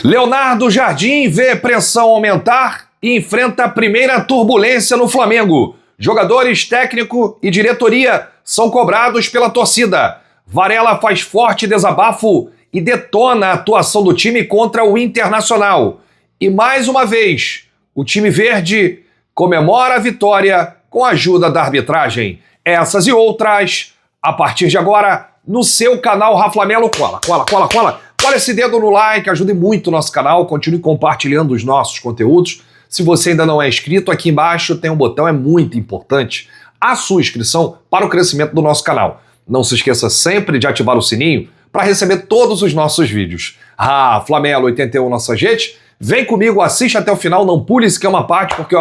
Leonardo Jardim vê pressão aumentar e enfrenta a primeira turbulência no Flamengo. Jogadores, técnico e diretoria são cobrados pela torcida. Varela faz forte desabafo e detona a atuação do time contra o Internacional. E mais uma vez, o time verde comemora a vitória com a ajuda da arbitragem. Essas e outras, a partir de agora, no seu canal Raflamelo. Cola esse dedo no like, ajude muito o nosso canal, continue compartilhando os nossos conteúdos. Se você ainda não é inscrito, aqui embaixo tem um botão, é muito importante a sua inscrição para o crescimento do nosso canal. Não se esqueça sempre de ativar o sininho para receber todos os nossos vídeos. Flamelo 81 nossa gente, vem comigo, assiste até o final, não pule esse que é uma parte, porque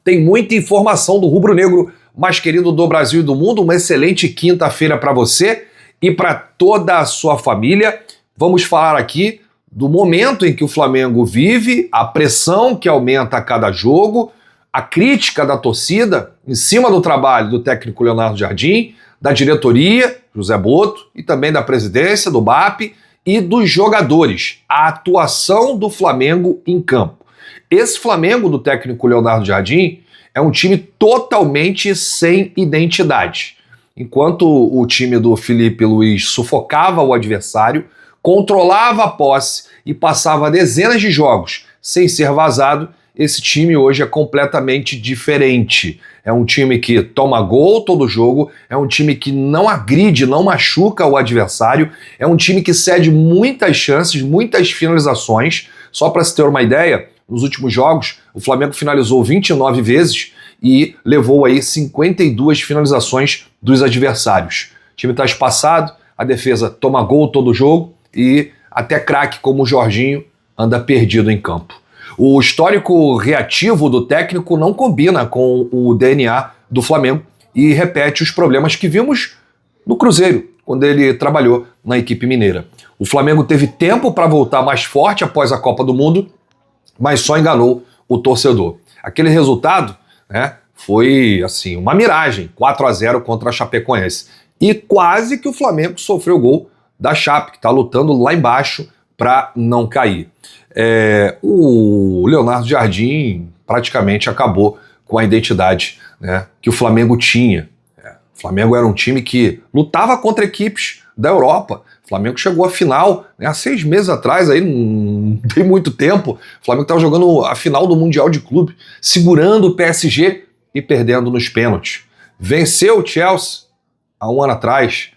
tem muita informação do rubro-negro mais querido do Brasil e do mundo. Uma excelente quinta-feira para você e para toda a sua família. Vamos falar aqui do momento em que o Flamengo vive, a pressão que aumenta a cada jogo, a crítica da torcida em cima do trabalho do técnico Leonardo Jardim, da diretoria, José Boto, e também da presidência, do BAP, e dos jogadores, a atuação do Flamengo em campo. Esse Flamengo do técnico Leonardo Jardim é um time totalmente sem identidade. Enquanto o time do Felipe Luiz sufocava o adversário, controlava a posse e passava dezenas de jogos sem ser vazado, esse time hoje é completamente diferente. É um time que toma gol todo jogo, é um time que não agride, não machuca o adversário, é um time que cede muitas chances, muitas finalizações. Só para se ter uma ideia, nos últimos jogos, o Flamengo finalizou 29 vezes e levou aí 52 finalizações dos adversários. O time está espaçado, a defesa toma gol todo jogo, e até craque como o Jorginho anda perdido em campo. O histórico reativo do técnico não combina com o DNA do Flamengo e repete os problemas que vimos no Cruzeiro, quando ele trabalhou na equipe mineira. O Flamengo teve tempo para voltar mais forte após a Copa do Mundo, mas só enganou o torcedor. Aquele resultado, foi assim, uma miragem, 4-0 contra a Chapecoense. E quase que o Flamengo sofreu gol da Chape, que está lutando lá embaixo para não cair. O Leonardo Jardim praticamente acabou com a identidade que o Flamengo tinha. O Flamengo era um time que lutava contra equipes da Europa. O Flamengo chegou à final há 6 meses atrás, aí não tem muito tempo. O Flamengo estava jogando a final do Mundial de Clube, segurando o PSG e perdendo nos pênaltis. Venceu o Chelsea há um ano atrás,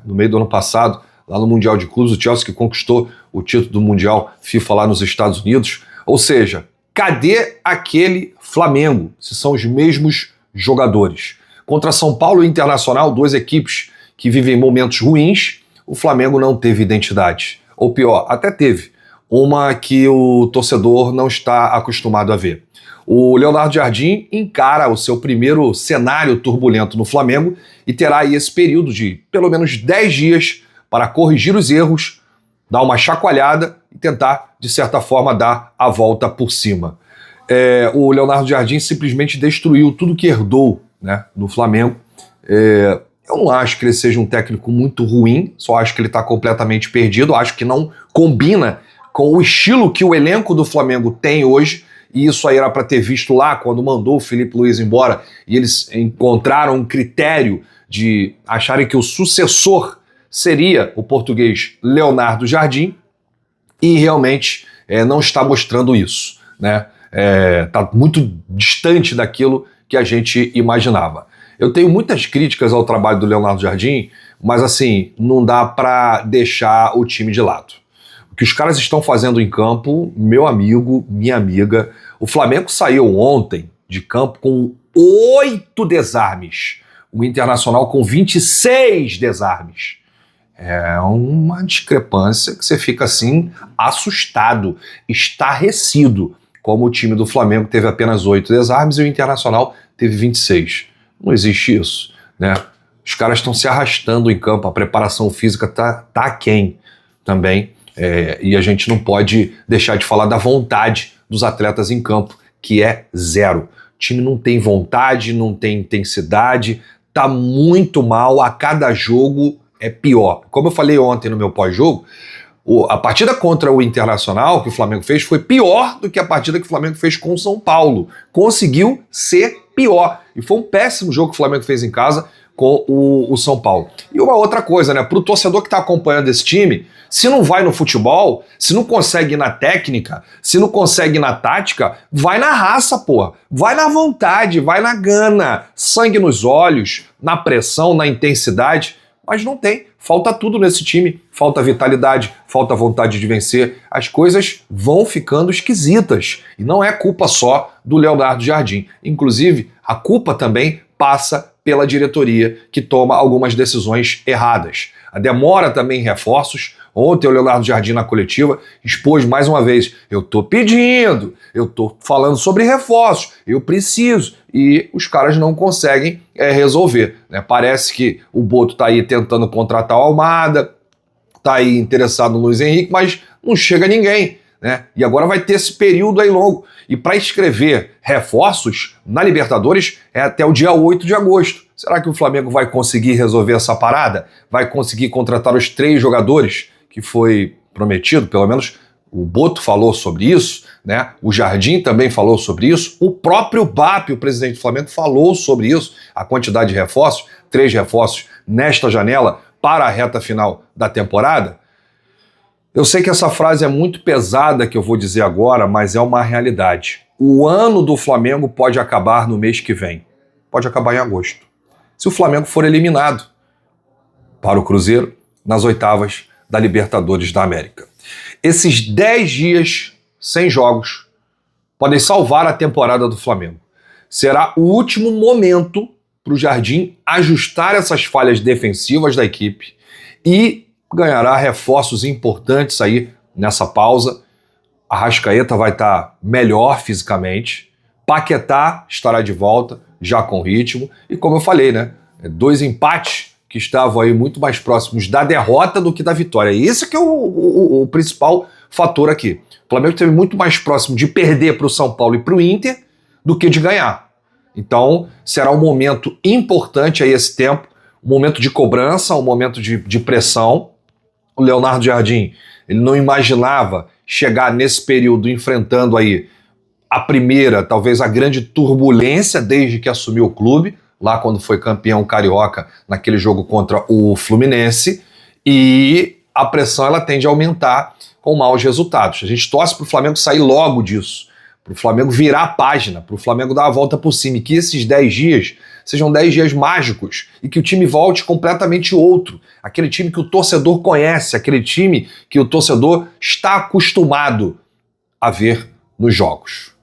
no meio do ano passado, lá no Mundial de Clubes, o Chelsea que conquistou o título do Mundial FIFA lá nos Estados Unidos. Ou seja, cadê aquele Flamengo, se são os mesmos jogadores? Contra São Paulo e Internacional, 2 equipes que vivem momentos ruins, o Flamengo não teve identidade. Ou pior, até teve, uma que o torcedor não está acostumado a ver. O Leonardo Jardim encara o seu primeiro cenário turbulento no Flamengo e terá aí esse período de pelo menos 10 dias para corrigir os erros, dar uma chacoalhada e tentar, de certa forma, dar a volta por cima. O Leonardo Jardim simplesmente destruiu tudo que herdou no Flamengo. Eu não acho que ele seja um técnico muito ruim, só acho que ele está completamente perdido, acho que não combina com o estilo que o elenco do Flamengo tem hoje, e isso aí era para ter visto lá quando mandou o Felipe Luiz embora, e eles encontraram um critério de acharem que o sucessor seria o português Leonardo Jardim, e realmente não está mostrando isso. Está muito distante daquilo que a gente imaginava. Eu tenho muitas críticas ao trabalho do Leonardo Jardim, mas assim, não dá para deixar o time de lado. O que os caras estão fazendo em campo, meu amigo, minha amiga, o Flamengo saiu ontem de campo com 8 desarmes, o Internacional com 26 desarmes. É uma discrepância que você fica assim, assustado, estarrecido, como o time do Flamengo teve apenas 8 desarmes e o Internacional teve 26. Não existe isso, Os caras estão se arrastando em campo, a preparação física tá aquém também, e a gente não pode deixar de falar da vontade dos atletas em campo, que é zero. O time não tem vontade, não tem intensidade, tá muito mal, a cada jogo é pior. Como eu falei ontem no meu pós-jogo, A partida contra o Internacional que o Flamengo fez foi pior do que a partida que o Flamengo fez com o São Paulo. Conseguiu ser pior. E foi um péssimo jogo que o Flamengo fez em casa com o São Paulo. E uma outra coisa, né? Para o torcedor que está acompanhando esse time, se não vai no futebol, se não consegue ir na técnica, se não consegue ir na tática, vai na raça, porra. Vai na vontade, vai na gana, sangue nos olhos, na pressão, na intensidade. Mas não tem. Falta tudo nesse time. Falta vitalidade, falta vontade de vencer. As coisas vão ficando esquisitas. E não é culpa só do Leonardo Jardim. Inclusive, a culpa também passa pela diretoria, que toma algumas decisões erradas. A demora também em reforços. Ontem o Leonardo Jardim na coletiva expôs mais uma vez, eu tô pedindo, eu tô falando sobre reforços, eu preciso, e os caras não conseguem resolver, né? Parece que o Boto tá aí tentando contratar o Almada, tá aí interessado no Luiz Henrique, mas não chega ninguém, né? E agora vai ter esse período aí longo. E para escrever reforços na Libertadores é até o dia 8 de agosto. Será que o Flamengo vai conseguir resolver essa parada? Vai conseguir contratar os 3 jogadores que foi prometido? Pelo menos o Boto falou sobre isso, né? O Jardim também falou sobre isso. O próprio BAP, o presidente do Flamengo, falou sobre isso. A quantidade de reforços, 3 reforços nesta janela para a reta final da temporada. Eu sei que essa frase é muito pesada que eu vou dizer agora, mas é uma realidade. O ano do Flamengo pode acabar no mês que vem. Pode acabar em agosto. Se o Flamengo for eliminado para o Cruzeiro nas oitavas da Libertadores da América. Esses 10 dias sem jogos podem salvar a temporada do Flamengo. Será o último momento para o Jardim ajustar essas falhas defensivas da equipe e ganhará reforços importantes aí nessa pausa. Arrascaeta vai estar melhor fisicamente, Paquetá estará de volta, já com ritmo, e como eu falei, né, 2 empates que estavam aí muito mais próximos da derrota do que da vitória. E esse que é o principal fator aqui. O Flamengo esteve muito mais próximo de perder para o São Paulo e para o Inter do que de ganhar. Então, será um momento importante aí esse tempo, um momento de cobrança, um momento de pressão. O Leonardo Jardim, ele não imaginava chegar nesse período enfrentando aí a primeira, talvez a grande turbulência desde que assumiu o clube, lá quando foi campeão carioca naquele jogo contra o Fluminense, e a pressão ela tende a aumentar com maus resultados. A gente torce para o Flamengo sair logo disso, para o Flamengo virar a página, para o Flamengo dar a volta por cima, e que esses 10 dias sejam 10 dias mágicos e que o time volte completamente outro. Aquele time que o torcedor conhece, aquele time que o torcedor está acostumado a ver nos jogos.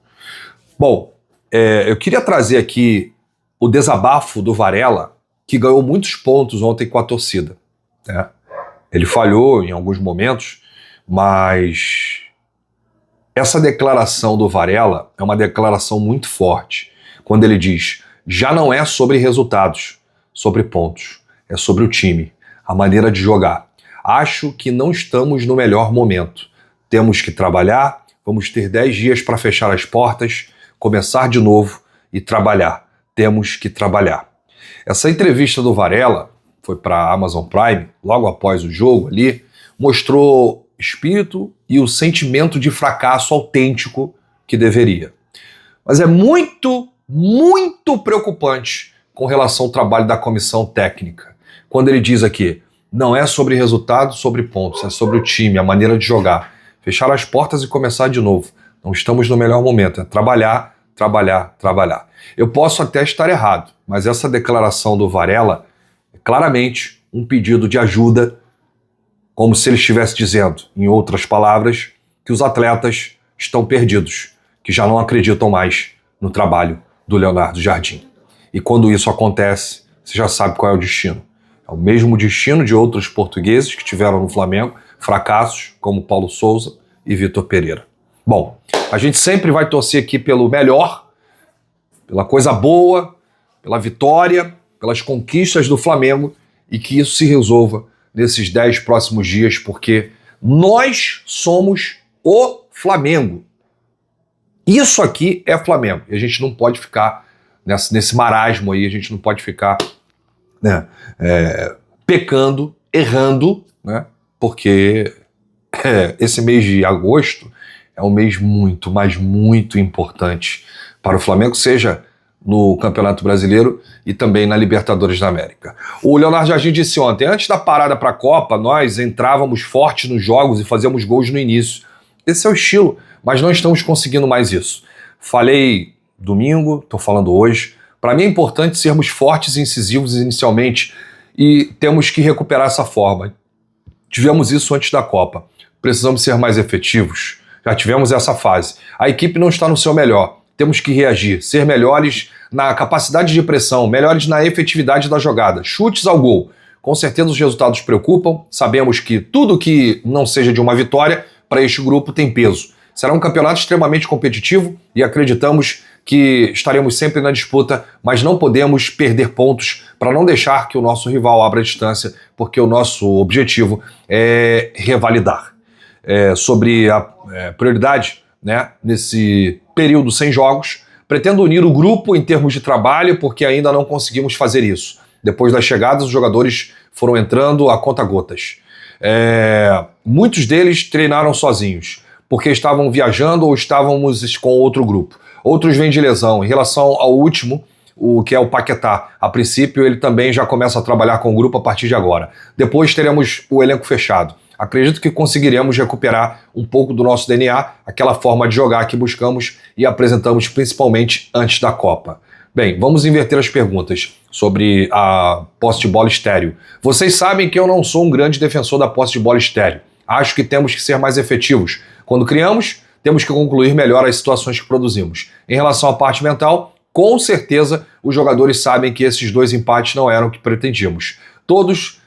Bom, eu queria trazer aqui o desabafo do Varela, que ganhou muitos pontos ontem com a torcida, né? Ele falhou em alguns momentos, mas essa declaração do Varela é uma declaração muito forte, quando ele diz: já não é sobre resultados, sobre pontos, é sobre o time, a maneira de jogar. Acho que não estamos no melhor momento. Temos que trabalhar, vamos ter 10 dias para fechar as portas, começar de novo e trabalhar. Temos que trabalhar. Essa entrevista do Varela foi para a Amazon Prime, logo após o jogo ali, mostrou espírito e o sentimento de fracasso autêntico que deveria. Mas é muito preocupante com relação ao trabalho da comissão técnica. Quando ele diz aqui, não é sobre resultados, sobre pontos, é sobre o time, a maneira de jogar. Fechar as portas e começar de novo. Não estamos no melhor momento, é trabalhar, trabalhar, trabalhar. Eu posso até estar errado, mas essa declaração do Varela é claramente um pedido de ajuda, como se ele estivesse dizendo, em outras palavras, que os atletas estão perdidos, que já não acreditam mais no trabalho do Leonardo Jardim. E quando isso acontece, você já sabe qual é o destino. É o mesmo destino de outros portugueses que tiveram no Flamengo, fracassos como Paulo Souza e Vitor Pereira. Bom, a gente sempre vai torcer aqui pelo melhor, pela coisa boa, pela vitória, pelas conquistas do Flamengo, e que isso se resolva nesses 10 próximos dias, porque nós somos o Flamengo. Isso aqui é Flamengo, e a gente não pode ficar nesse marasmo aí, a gente não pode ficar, né, pecando, errando, né, porque esse mês de agosto é um mês muito, mas muito importante para o Flamengo, seja no Campeonato Brasileiro e também na Libertadores da América. O Leonardo Jardim disse ontem, antes da parada para a Copa, nós entrávamos fortes nos jogos e fazíamos gols no início. Esse é o estilo, mas não estamos conseguindo mais isso. Falei domingo, estou falando hoje. Para mim é importante sermos fortes e incisivos inicialmente e temos que recuperar essa forma. Tivemos isso antes da Copa. Precisamos ser mais efetivos. Já tivemos essa fase. A equipe não está no seu melhor. Temos que reagir, ser melhores na capacidade de pressão, melhores na efetividade da jogada, chutes ao gol. Com certeza os resultados preocupam, sabemos que tudo que não seja de uma vitória para este grupo tem peso. Será um campeonato extremamente competitivo e acreditamos que estaremos sempre na disputa, mas não podemos perder pontos para não deixar que o nosso rival abra a distância, porque o nosso objetivo é revalidar. Sobre a prioridade, né, nesse período sem jogos, pretendo unir o grupo em termos de trabalho, porque ainda não conseguimos fazer isso. Depois das chegadas, os jogadores foram entrando a conta-gotas. Muitos deles treinaram sozinhos, porque estavam viajando ou estávamos com outro grupo. Outros vêm de lesão. Em relação ao último, o que é o Paquetá, a princípio ele também já começa a trabalhar com o grupo a partir de agora. Depois teremos o elenco fechado. Acredito que conseguiremos recuperar um pouco do nosso DNA, aquela forma de jogar que buscamos e apresentamos principalmente antes da Copa. Bem, vamos inverter as perguntas sobre a posse de bola estéreo. Vocês sabem que eu não sou um grande defensor da posse de bola estéreo. Acho que temos que ser mais efetivos. Quando criamos, temos que concluir melhor as situações que produzimos. Em relação à parte mental, com certeza os jogadores sabem que esses 2 empates não eram o que pretendíamos. Todos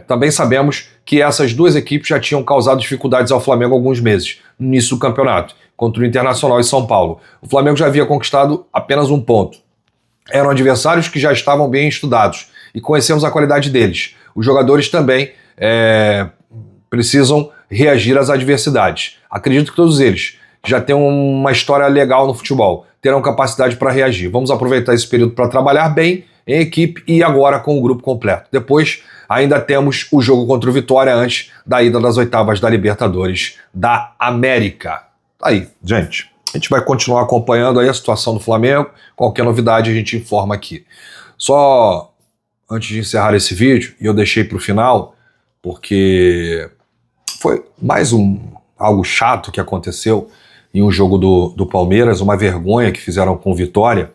também sabemos que essas 2 equipes já tinham causado dificuldades ao Flamengo há alguns meses, no início do campeonato, contra o Internacional e São Paulo. O Flamengo já havia conquistado apenas 1 ponto. Eram adversários que já estavam bem estudados e conhecemos a qualidade deles. Os jogadores também precisam reagir às adversidades. Acredito que todos eles já têm uma história legal no futebol, terão capacidade para reagir. Vamos aproveitar esse período para trabalhar bem em equipe e agora com o grupo completo. Depois ainda temos o jogo contra o Vitória antes da ida das oitavas da Libertadores da América. Aí, gente, a gente vai continuar acompanhando aí a situação do Flamengo. Qualquer novidade a gente informa aqui. Só antes de encerrar esse vídeo, e eu deixei para o final, porque foi mais algo chato que aconteceu em um jogo do Palmeiras, uma vergonha que fizeram com o Vitória,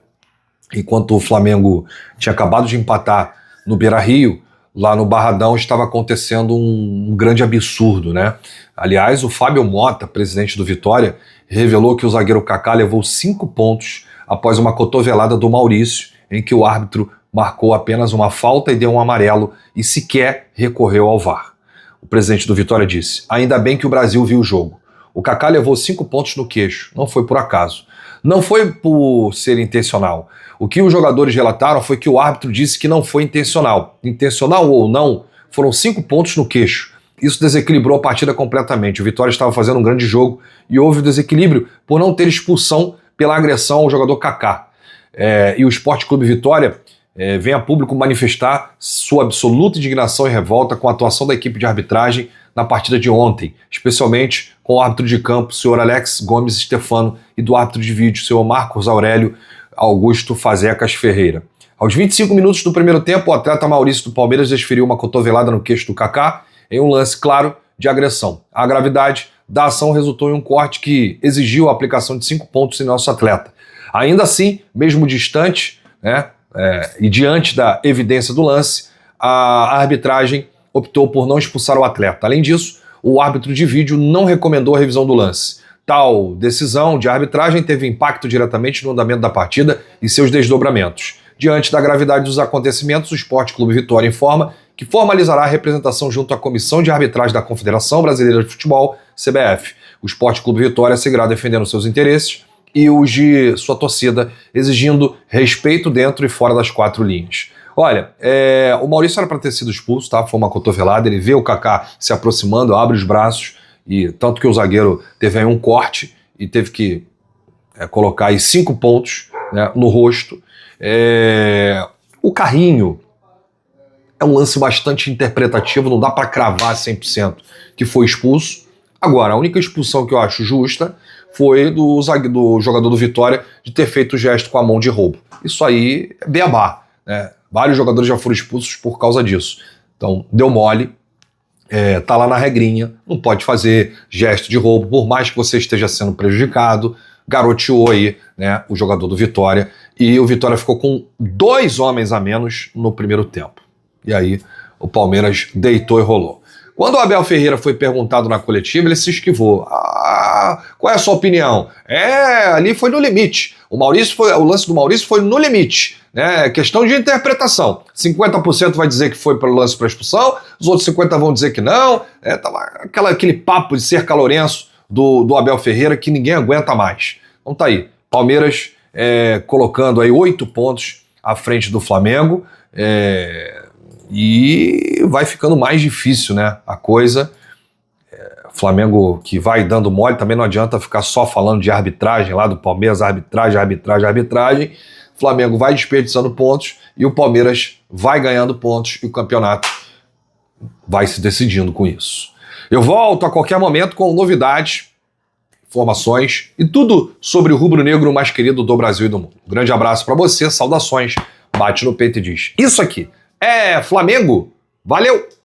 enquanto o Flamengo tinha acabado de empatar no Beira-Rio, lá no Barradão estava acontecendo um grande absurdo, né? Aliás, o Fábio Mota, presidente do Vitória, revelou que o zagueiro Kaká levou 5 pontos após uma cotovelada do Maurício, em que o árbitro marcou apenas uma falta e deu um amarelo e sequer recorreu ao VAR. O presidente do Vitória disse: ainda bem que o Brasil viu o jogo. O Kaká levou 5 pontos no queixo, não foi por acaso. Não foi por ser intencional. O que os jogadores relataram foi que o árbitro disse que não foi intencional. Intencional ou não, foram 5 pontos no queixo. Isso desequilibrou a partida completamente. O Vitória estava fazendo um grande jogo e houve o desequilíbrio por não ter expulsão pela agressão ao jogador Kaká. E o Sport Clube Vitória vem a público manifestar sua absoluta indignação e revolta com a atuação da equipe de arbitragem na partida de ontem, especialmente com o árbitro de campo, o senhor Alex Gomes Stefano, e do árbitro de vídeo, o senhor Marcos Aurélio Augusto Fazecas Ferreira. Aos 25 minutos do primeiro tempo, o atleta Maurício do Palmeiras desferiu uma cotovelada no queixo do Kaká em um lance claro de agressão. A gravidade da ação resultou em um corte que exigiu a aplicação de 5 pontos em nosso atleta. Ainda assim, mesmo distante, e diante da evidência do lance, a arbitragem optou por não expulsar o atleta. Além disso, o árbitro de vídeo não recomendou a revisão do lance. Tal decisão de arbitragem teve impacto diretamente no andamento da partida e seus desdobramentos. Diante da gravidade dos acontecimentos, o Sport Clube Vitória informa que formalizará a representação junto à Comissão de Arbitragem da Confederação Brasileira de Futebol, CBF. O Sport Clube Vitória seguirá defendendo seus interesses e os de sua torcida, exigindo respeito dentro e fora das 4 linhas. Olha, o Maurício era para ter sido expulso, tá? Foi uma cotovelada, ele vê o Kaká se aproximando, abre os braços, e tanto que o zagueiro teve aí um corte e teve que colocar aí 5 pontos, né, no rosto. O carrinho é um lance bastante interpretativo, não dá para cravar 100% que foi expulso, Agora, a única expulsão que eu acho justa foi do jogador do Vitória de ter feito o gesto com a mão de roubo. Isso aí é beabá, né? Vários jogadores já foram expulsos por causa disso. Então, deu mole, tá lá na regrinha, não pode fazer gesto de roubo, por mais que você esteja sendo prejudicado. Garoteou aí, né, o jogador do Vitória, e o Vitória ficou com 2 homens a menos no primeiro tempo. E aí o Palmeiras deitou e rolou. Quando o Abel Ferreira foi perguntado na coletiva, ele se esquivou. Qual é a sua opinião? Ali foi no limite. O lance do Maurício foi no limite. Né? Questão de interpretação. 50% vai dizer que foi pelo lance para expulsão, os outros 50% vão dizer que não. Tava aquele papo de ser calorenço do Abel Ferreira que ninguém aguenta mais. Então tá aí. Palmeiras colocando aí 8 pontos à frente do Flamengo. E vai ficando mais difícil, né, a coisa. Flamengo que vai dando mole, também não adianta ficar só falando de arbitragem lá do Palmeiras, arbitragem. Flamengo vai desperdiçando pontos e o Palmeiras vai ganhando pontos e o campeonato vai se decidindo com isso. Eu volto a qualquer momento com novidades, informações e tudo sobre o rubro-negro mais querido do Brasil e do mundo. Um grande abraço para você, saudações, bate no peito e diz: isso aqui é Flamengo. Valeu!